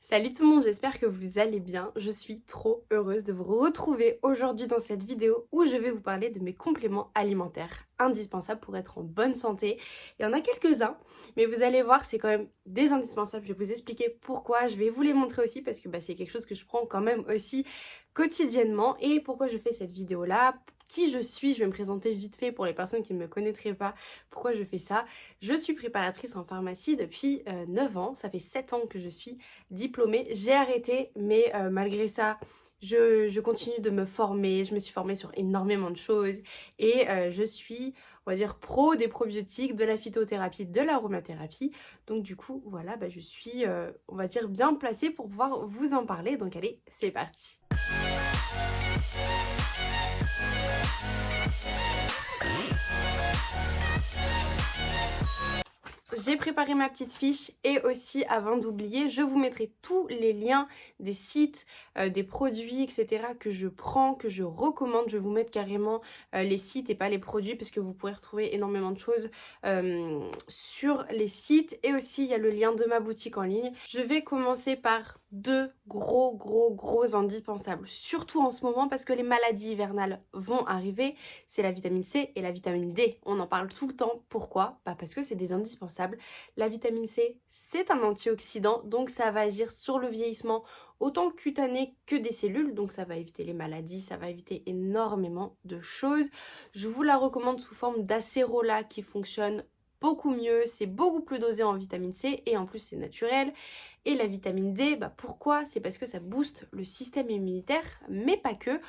Salut tout le monde, j'espère que vous allez bien. Je suis trop heureuse de vous retrouver aujourd'hui dans cette vidéo où je vais vous parler de mes compléments alimentaires indispensables pour être en bonne santé. Il y en a quelques-uns, mais vous allez voir, c'est quand même des indispensables. Je vais vous expliquer pourquoi, je vais vous les montrer aussi parce que c'est quelque chose que je prends quand même aussi quotidiennement. Et pourquoi je fais cette vidéo-là, qui je suis, je vais me présenter vite fait pour les personnes qui ne me connaîtraient pas, pourquoi je fais ça. Je suis préparatrice en pharmacie depuis 9 ans, ça fait 7 ans que je suis diplômée. J'ai arrêté, mais malgré ça, je continue de me former. Je me suis formée sur énormément de choses et je suis, on va dire, pro des probiotiques, de la phytothérapie, de l'aromathérapie. Donc du coup, voilà, je suis, on va dire, bien placée pour pouvoir vous en parler. Donc allez, c'est parti. J'ai préparé ma petite fiche et aussi, avant d'oublier, je vous mettrai tous les liens des sites, des produits, etc. que je prends, que je recommande. Je vais vous mettre carrément les sites et pas les produits parce que vous pourrez retrouver énormément de choses sur les sites. Et aussi, il y a le lien de ma boutique en ligne. Je vais commencer par deux gros indispensables. Surtout en ce moment parce que les maladies hivernales vont arriver. C'est la vitamine C et la vitamine D. On en parle tout le temps. Pourquoi ? Parce que c'est des indispensables. La vitamine C, c'est un antioxydant, donc ça va agir sur le vieillissement autant cutané que des cellules, donc ça va éviter les maladies, ça va éviter énormément de choses. Je vous la recommande sous forme d'acérola qui fonctionne beaucoup mieux, c'est beaucoup plus dosé en vitamine C et en plus c'est naturel. Et la vitamine D, pourquoi ? C'est parce que ça booste le système immunitaire, mais pas que.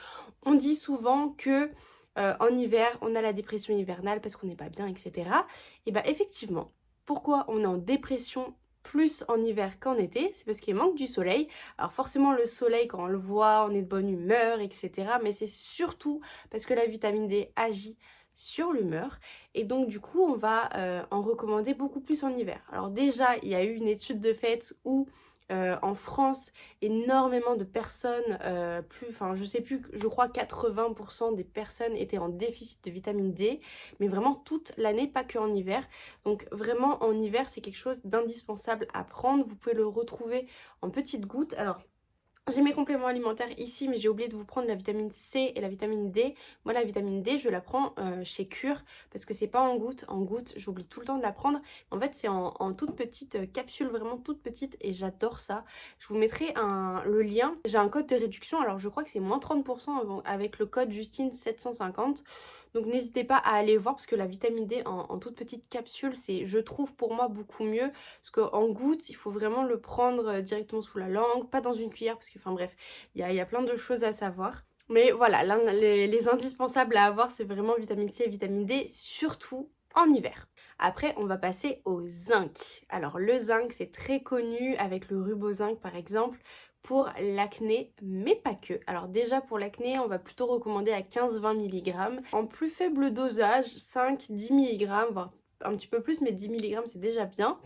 On dit souvent que en hiver, on a la dépression hivernale parce qu'on n'est pas bien, etc. Et effectivement, pourquoi on est en dépression plus en hiver qu'en été ? C'est parce qu'il manque du soleil. Alors forcément, le soleil, quand on le voit, on est de bonne humeur, etc. Mais c'est surtout parce que la vitamine D agit sur l'humeur et donc du coup on va en recommander beaucoup plus en hiver. Alors déjà il y a eu une étude de fait où en France, énormément de personnes, je crois 80% des personnes étaient en déficit de vitamine D, mais vraiment toute l'année, pas que en hiver. Donc vraiment en hiver, c'est quelque chose d'indispensable à prendre. Vous pouvez le retrouver en petites gouttes. Alors, j'ai mes compléments alimentaires ici, mais j'ai oublié de vous prendre la vitamine C et la vitamine D. Moi, la vitamine D, je la prends chez Cure parce que c'est pas en gouttes. En gouttes, j'oublie tout le temps de la prendre. En fait, c'est en toute petite capsule, vraiment toute petite, et j'adore ça. Je vous mettrai le lien. J'ai un code de réduction, alors je crois que c'est moins 30% avec le code Justine750. Donc n'hésitez pas à aller voir parce que la vitamine D en toute petite capsule, c'est, je trouve, pour moi beaucoup mieux. Parce qu'en gouttes, il faut vraiment le prendre directement sous la langue, pas dans une cuillère parce que, enfin bref, il y a plein de choses à savoir. Mais voilà, les indispensables à avoir, c'est vraiment vitamine C et vitamine D, surtout en hiver. Après, on va passer au zinc. Alors le zinc, c'est très connu avec le rubozinc par exemple pour l'acné, mais pas que. Alors déjà pour l'acné, on va plutôt recommander à 15-20 mg. En plus faible dosage, 5-10 mg, voire un petit peu plus, mais 10 mg c'est déjà bien.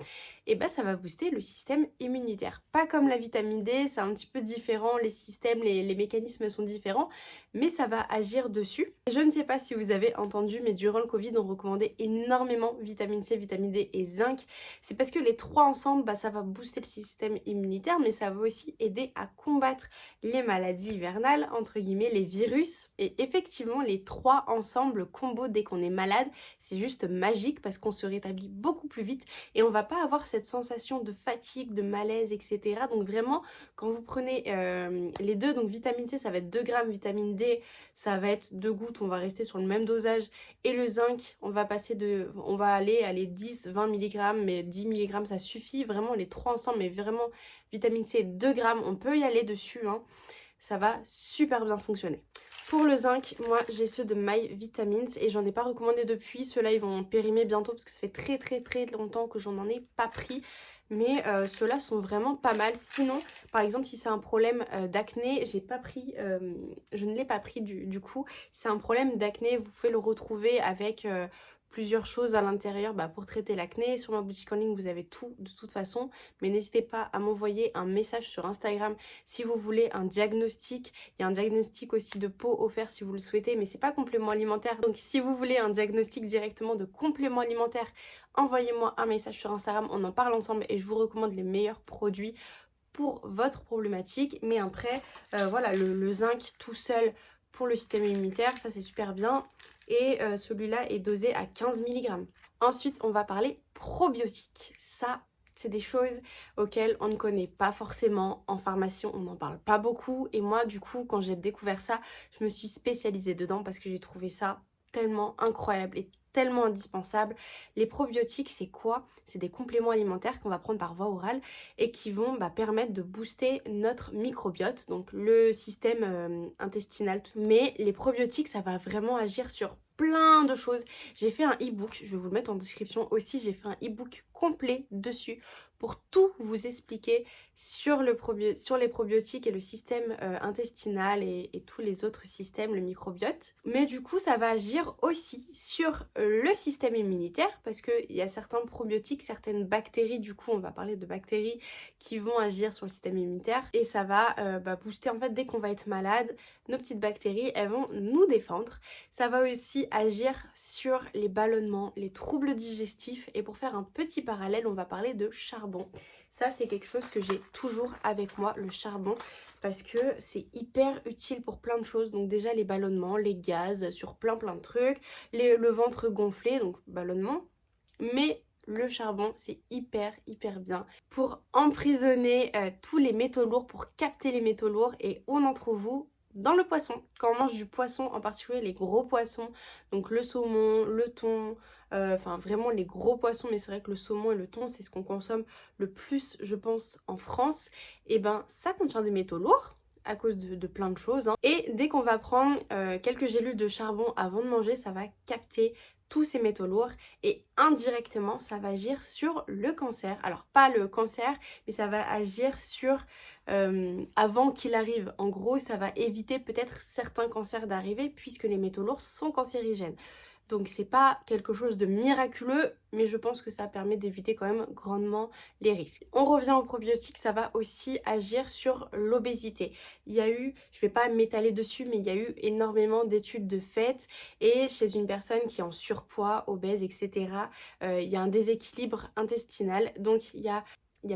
Et ça va booster le système immunitaire. Pas comme la vitamine D, c'est un petit peu différent, les systèmes, les mécanismes sont différents, mais ça va agir dessus. Je ne sais pas si vous avez entendu, mais durant le Covid, on recommandait énormément vitamine C, vitamine D et zinc. C'est parce que les trois ensemble, ça va booster le système immunitaire, mais ça va aussi aider à combattre les maladies hivernales, entre guillemets, les virus. Et effectivement, les trois ensemble, le combo dès qu'on est malade, c'est juste magique parce qu'on se rétablit beaucoup plus vite et on va pas avoir cette sensation de fatigue, de malaise, etc. Donc vraiment, quand vous prenez les deux, donc vitamine C, ça va être 2 grammes, vitamine D, ça va être 2 gouttes, on va rester sur le même dosage. Et le zinc, on va aller 10, 20 mg, mais 10 mg, ça suffit. Vraiment, les trois ensemble, mais vraiment, vitamine C, 2 grammes, on peut y aller dessus, hein. Ça va super bien fonctionner. Pour le zinc, moi j'ai ceux de My Vitamins et j'en ai pas recommandé depuis. Ceux-là ils vont périmer bientôt parce que ça fait très longtemps que j'en ai pas pris. Mais ceux-là sont vraiment pas mal. Sinon, par exemple, si c'est un problème d'acné, je ne l'ai pas pris du coup. Si c'est un problème d'acné, vous pouvez le retrouver avec plusieurs choses à l'intérieur pour traiter l'acné. Sur ma boutique en ligne, vous avez tout de toute façon. Mais n'hésitez pas à m'envoyer un message sur Instagram si vous voulez un diagnostic. Il y a un diagnostic aussi de peau offert si vous le souhaitez, mais c'est pas complément alimentaire. Donc si vous voulez un diagnostic directement de complément alimentaire, envoyez-moi un message sur Instagram, on en parle ensemble et je vous recommande les meilleurs produits pour votre problématique. Mais après, voilà, le zinc tout seul pour le système immunitaire, ça c'est super bien. Et celui-là est dosé à 15 mg. Ensuite, on va parler probiotiques. Ça, c'est des choses auxquelles on ne connaît pas forcément. En pharmacie, on n'en parle pas beaucoup. Et moi, du coup, quand j'ai découvert ça, je me suis spécialisée dedans parce que j'ai trouvé ça tellement incroyable et tellement indispensable. Les probiotiques, c'est quoi? C'est des compléments alimentaires qu'on va prendre par voie orale et qui vont permettre de booster notre microbiote, donc le système intestinal. Mais les probiotiques, ça va vraiment agir sur plein de choses. J'ai fait un e-book, je vais vous le mettre en description aussi, j'ai fait un e-book complet dessus pour tout vous expliquer sur les probiotiques et le système intestinal et tous les autres systèmes, le microbiote. Mais du coup, ça va agir aussi sur le système immunitaire parce qu'il y a certains probiotiques, certaines bactéries, du coup, on va parler de bactéries qui vont agir sur le système immunitaire et ça va booster en fait dès qu'on va être malade, nos petites bactéries, elles vont nous défendre. Ça va aussi agir sur les ballonnements, les troubles digestifs et pour faire un petit parallèle, on va parler de charbon. Ça, c'est quelque chose que j'ai toujours avec moi, le charbon, parce que c'est hyper utile pour plein de choses. Donc déjà, les ballonnements, les gaz, sur plein de trucs, le ventre gonflé, donc ballonnement. Mais le charbon, c'est hyper bien pour emprisonner tous les métaux lourds, pour capter les métaux lourds. Et où en trouvez-vous? Dans le poisson. Quand on mange du poisson, en particulier les gros poissons, donc le saumon, le thon, enfin vraiment les gros poissons, mais c'est vrai que le saumon et le thon, c'est ce qu'on consomme le plus, je pense, en France, et ça contient des métaux lourds à cause de plein de choses. Et dès qu'on va prendre quelques gélules de charbon avant de manger, ça va capter tous ces métaux lourds et indirectement ça va agir sur le cancer. Alors pas le cancer, mais ça va agir sur avant qu'il arrive. En gros, ça va éviter peut-être certains cancers d'arriver puisque les métaux lourds sont cancérigènes. Donc c'est pas quelque chose de miraculeux, mais je pense que ça permet d'éviter quand même grandement les risques. On revient aux probiotiques, ça va aussi agir sur l'obésité. Il y a eu, je vais pas m'étaler dessus, mais il y a eu énormément d'études de fait et chez une personne qui est en surpoids, obèse, etc., il y a un déséquilibre intestinal, donc il y a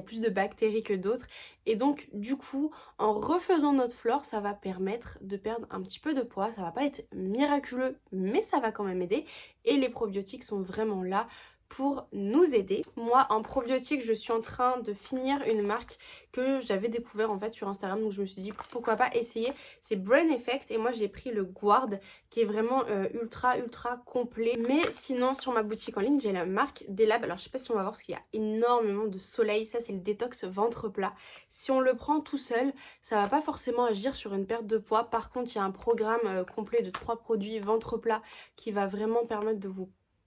plus de bactéries que d'autres et donc du coup en refaisant notre flore ça va permettre de perdre un petit peu de poids, ça va pas être miraculeux mais ça va quand même aider et les probiotiques sont vraiment là pour nous aider. Moi en probiotiques je suis en train de finir une marque que j'avais découvert en fait sur Instagram, donc je me suis dit pourquoi pas essayer. C'est Brain Effect et moi j'ai pris le Guard qui est vraiment ultra complet. Mais sinon sur ma boutique en ligne j'ai la marque Delab. Alors je sais pas si on va voir parce qu'il y a énormément de soleil. Ça c'est le détox ventre plat. Si on le prend tout seul ça va pas forcément agir sur une perte de poids. Par contre il y a un programme complet de 3 produits ventre plat qui va vraiment permettre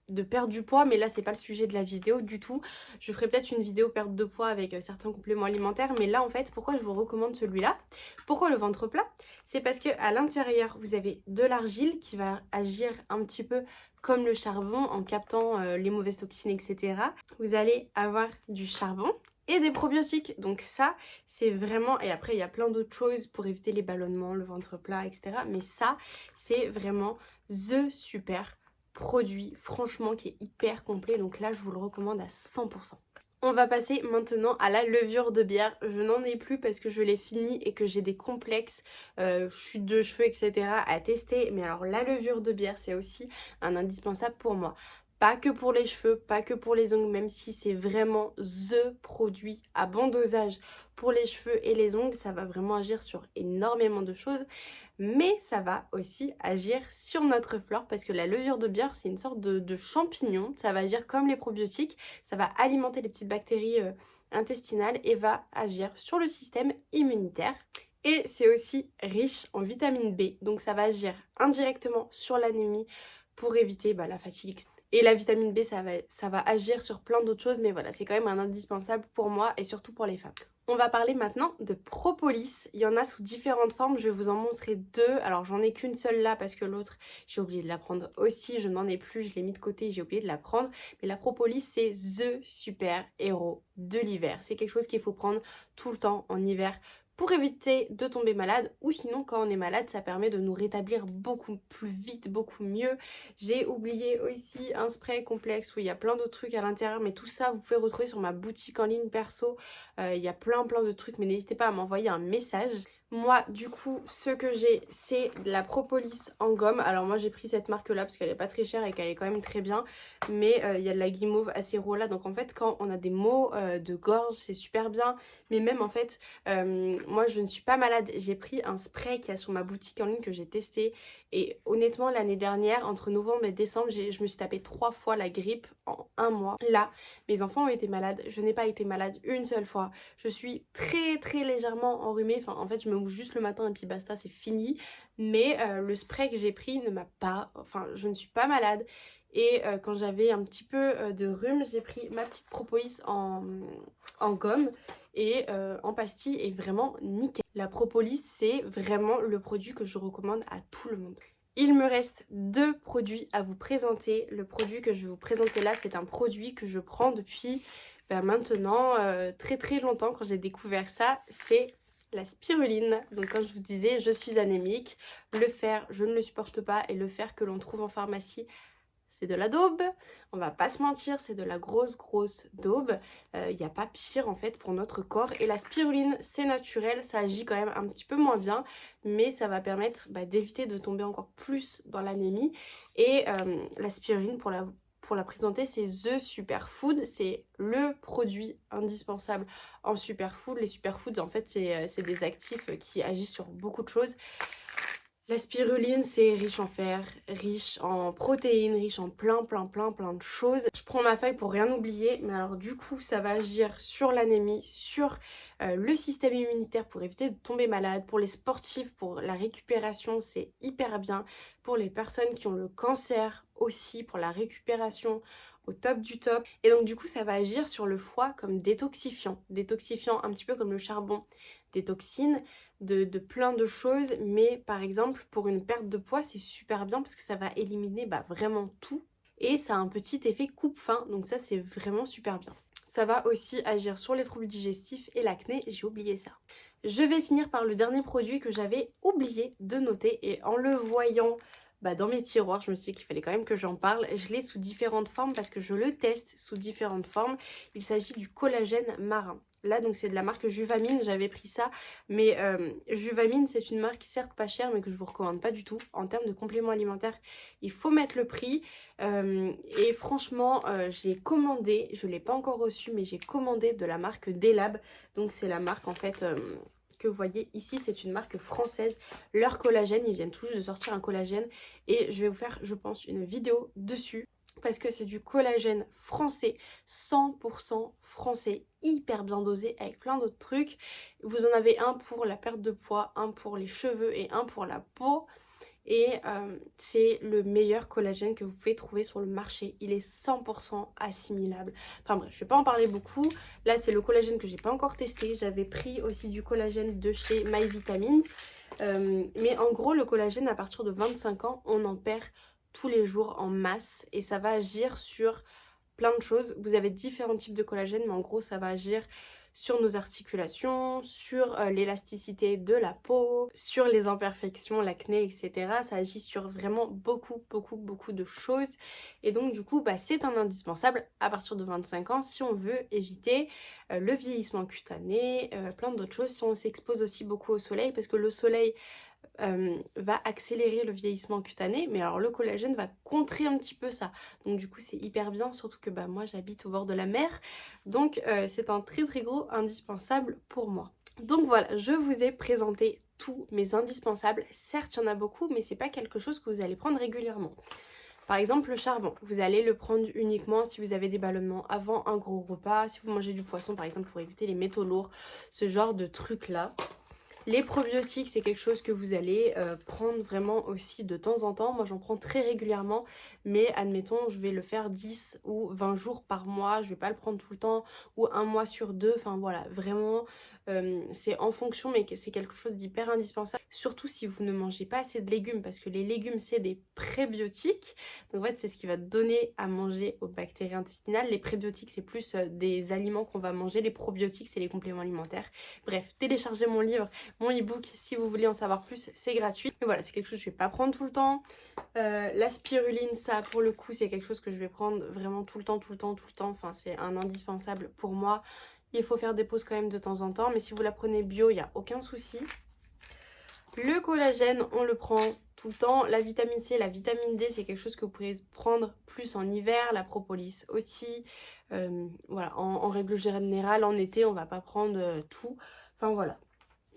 de perdre du poids, mais là c'est pas le sujet de la vidéo du tout. Je ferai peut-être une vidéo perte de poids avec certains compléments alimentaires, mais là en fait pourquoi je vous recommande celui-là? Pourquoi le ventre plat? C'est parce que à l'intérieur vous avez de l'argile qui va agir un petit peu comme le charbon en captant les mauvaises toxines, etc. Vous allez avoir du charbon et des probiotiques, donc ça c'est vraiment, et après il y a plein d'autres choses pour éviter les ballonnements, le ventre plat, etc. Mais ça c'est vraiment the super produit, franchement, qui est hyper complet. Donc là, je vous le recommande à 100%. On va passer maintenant à la levure de bière. Je n'en ai plus parce que je l'ai fini et que j'ai des complexes, chute de cheveux, etc. à tester. Mais alors la levure de bière, c'est aussi un indispensable pour moi. Pas que pour les cheveux, pas que pour les ongles, même si c'est vraiment THE produit à bon dosage pour les cheveux et les ongles. Ça va vraiment agir sur énormément de choses. Mais ça va aussi agir sur notre flore parce que la levure de bière c'est une sorte de champignon, ça va agir comme les probiotiques, ça va alimenter les petites bactéries intestinales et va agir sur le système immunitaire. Et c'est aussi riche en vitamine B, donc ça va agir indirectement sur l'anémie pour éviter la fatigue. Et la vitamine B ça va agir sur plein d'autres choses, mais voilà c'est quand même un indispensable pour moi et surtout pour les femmes. On va parler maintenant de propolis. Il y en a sous différentes formes, je vais vous en montrer deux. Alors j'en ai qu'une seule là parce que l'autre j'ai oublié de la prendre aussi, je n'en ai plus, je l'ai mis de côté, j'ai oublié de la prendre. Mais la propolis c'est THE super héros de l'hiver. C'est quelque chose qu'il faut prendre tout le temps en hiver pour éviter de tomber malade, ou sinon quand on est malade ça permet de nous rétablir beaucoup plus vite, beaucoup mieux. J'ai oublié aussi un spray complexe où il y a plein d'autres trucs à l'intérieur, mais tout ça vous pouvez retrouver sur ma boutique en ligne perso. Il y a plein de trucs, mais n'hésitez pas à m'envoyer un message. Moi du coup ce que j'ai c'est de la propolis en gomme. Alors moi j'ai pris cette marque là parce qu'elle est pas très chère et qu'elle est quand même très bien, mais il y a de la guimauve acéro là, donc en fait quand on a des maux de gorge c'est super bien. Mais même en fait moi je ne suis pas malade, j'ai pris un spray qui a sur ma boutique en ligne que j'ai testé, et honnêtement l'année dernière entre novembre et décembre je me suis tapé 3 fois la grippe en un mois. Là mes enfants ont été malades, je n'ai pas été malade une seule fois, je suis très légèrement enrhumée, enfin en fait je me mouche juste le matin et puis basta, c'est fini. Mais le spray que j'ai pris ne m'a pas, enfin je ne suis pas malade. Et quand j'avais un petit peu de rhume, j'ai pris ma petite propolis en gomme et en pastille, et vraiment nickel. La propolis c'est vraiment le produit que je recommande à tout le monde. Il me reste 2 produits à vous présenter. Le produit que je vais vous présenter là, c'est un produit que je prends depuis maintenant très longtemps. Quand j'ai découvert ça, c'est la spiruline. Donc comme je vous disais, je suis anémique. Le fer, je ne le supporte pas, et le fer que l'on trouve en pharmacie, c'est de la daube. On va pas se mentir, c'est de la grosse daube. Il n'y a pas pire en fait pour notre corps. Et la spiruline, c'est naturel, ça agit quand même un petit peu moins bien, mais ça va permettre d'éviter de tomber encore plus dans l'anémie. Et la spiruline, pour la présenter, c'est The Superfood. C'est le produit indispensable en superfood. Les superfoods, en fait, c'est des actifs qui agissent sur beaucoup de choses. La spiruline, c'est riche en fer, riche en protéines, riche en plein de choses. Je prends ma feuille pour rien oublier, mais alors du coup, ça va agir sur l'anémie, sur le système immunitaire pour éviter de tomber malade. Pour les sportifs, pour la récupération, c'est hyper bien. Pour les personnes qui ont le cancer aussi, pour la récupération, au top du top. Et donc du coup, ça va agir sur le foie comme détoxifiant. Détoxifiant un petit peu comme le charbon, des toxines, de plein de choses. Mais par exemple, pour une perte de poids, c'est super bien parce que ça va éliminer vraiment tout. Et ça a un petit effet coupe-faim, donc ça c'est vraiment super bien. Ça va aussi agir sur les troubles digestifs et l'acné, j'ai oublié ça. Je vais finir par le dernier produit que j'avais oublié de noter, et en le voyant dans mes tiroirs, je me suis dit qu'il fallait quand même que j'en parle. Je l'ai sous différentes formes parce que je le teste sous différentes formes. Il s'agit du collagène marin. Là donc c'est de la marque Juvamine, j'avais pris ça, mais Juvamine c'est une marque certes pas chère mais que je vous recommande pas du tout. En termes de compléments alimentaires, il faut mettre le prix, et franchement j'ai commandé, je l'ai pas encore reçu, mais j'ai commandé de la marque Delab. Donc c'est la marque en fait que vous voyez ici, c'est une marque française. Leur collagène, ils viennent tout juste de sortir un collagène, et je vais vous faire je pense une vidéo dessus parce que c'est du collagène français, 100% français, hyper bien dosé avec plein d'autres trucs. Vous en avez un pour la perte de poids, un pour les cheveux et un pour la peau. Et c'est le meilleur collagène que vous pouvez trouver sur le marché. Il est 100% assimilable. Enfin bref, je vais pas en parler beaucoup. Là c'est le collagène que j'ai pas encore testé. J'avais pris aussi du collagène de chez My Vitamins. Mais en gros le collagène à partir de 25 ans, on en perd tous les jours en masse, et ça va agir sur plein de choses. Vous avez différents types de collagène, mais en gros ça va agir sur nos articulations, sur l'élasticité de la peau, sur les imperfections, l'acné, etc. Ça agit sur vraiment beaucoup de choses. Et donc du coup c'est un indispensable à partir de 25 ans si on veut éviter le vieillissement cutané, plein d'autres choses. Si on s'expose aussi beaucoup au soleil, parce que le soleil va accélérer le vieillissement cutané, mais alors le collagène va contrer un petit peu ça. Donc du coup c'est hyper bien, surtout que moi j'habite au bord de la mer, donc c'est un très gros indispensable pour moi. Donc voilà, je vous ai présenté tous mes indispensables. Certes il y en a beaucoup, mais c'est pas quelque chose que vous allez prendre régulièrement. Par exemple le charbon, vous allez le prendre uniquement si vous avez des ballonnements avant un gros repas, si vous mangez du poisson par exemple pour éviter les métaux lourds, ce genre de trucs là. Les probiotiques, c'est quelque chose que vous allez prendre vraiment aussi de temps en temps. Moi, j'en prends très régulièrement, mais admettons, je vais le faire 10 ou 20 jours par mois. Je vais pas le prendre tout le temps, ou un mois sur deux. Enfin, voilà, vraiment, c'est en fonction, mais que c'est quelque chose d'hyper indispensable, surtout si vous ne mangez pas assez de légumes, parce que les légumes c'est des prébiotiques, donc en fait c'est ce qui va donner à manger aux bactéries intestinales. Les prébiotiques c'est plus des aliments qu'on va manger, les probiotiques c'est les compléments alimentaires. Bref, téléchargez mon livre, mon e-book si vous voulez en savoir plus, c'est gratuit. Mais voilà, c'est quelque chose que je vais pas prendre tout le temps. La spiruline, ça pour le coup c'est quelque chose que je vais prendre vraiment tout le temps, enfin c'est un indispensable pour moi. Il faut faire des pauses quand même de temps en temps, mais si vous la prenez bio, il n'y a aucun souci. Le collagène, on le prend tout le temps. La vitamine C, la vitamine D, c'est quelque chose que vous pourrez prendre plus en hiver. La propolis aussi. Voilà, en règle générale, en été, on va pas prendre tout. Enfin voilà.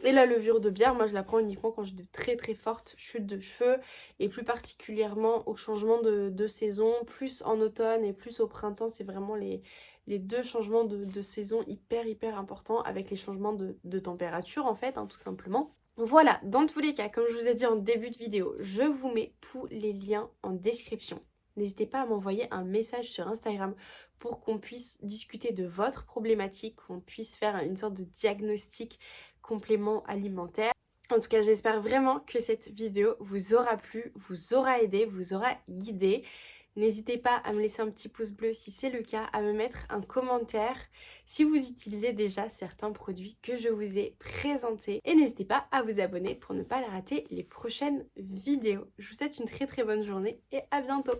Et la levure de bière, moi je la prends uniquement quand j'ai de très fortes chutes de cheveux, et plus particulièrement au changement de saison, plus en automne et plus au printemps. C'est vraiment les deux changements de saison hyper importants, avec les changements de température en fait, hein, tout simplement. Voilà, dans tous les cas, comme je vous ai dit en début de vidéo, je vous mets tous les liens en description. N'hésitez pas à m'envoyer un message sur Instagram pour qu'on puisse discuter de votre problématique, qu'on puisse faire une sorte de diagnostic complément alimentaire. En tout cas, j'espère vraiment que cette vidéo vous aura plu, vous aura aidé, vous aura guidé. N'hésitez pas à me laisser un petit pouce bleu si c'est le cas, à me mettre un commentaire si vous utilisez déjà certains produits que je vous ai présentés. Et n'hésitez pas à vous abonner pour ne pas rater les prochaines vidéos. Je vous souhaite une très bonne journée et à bientôt.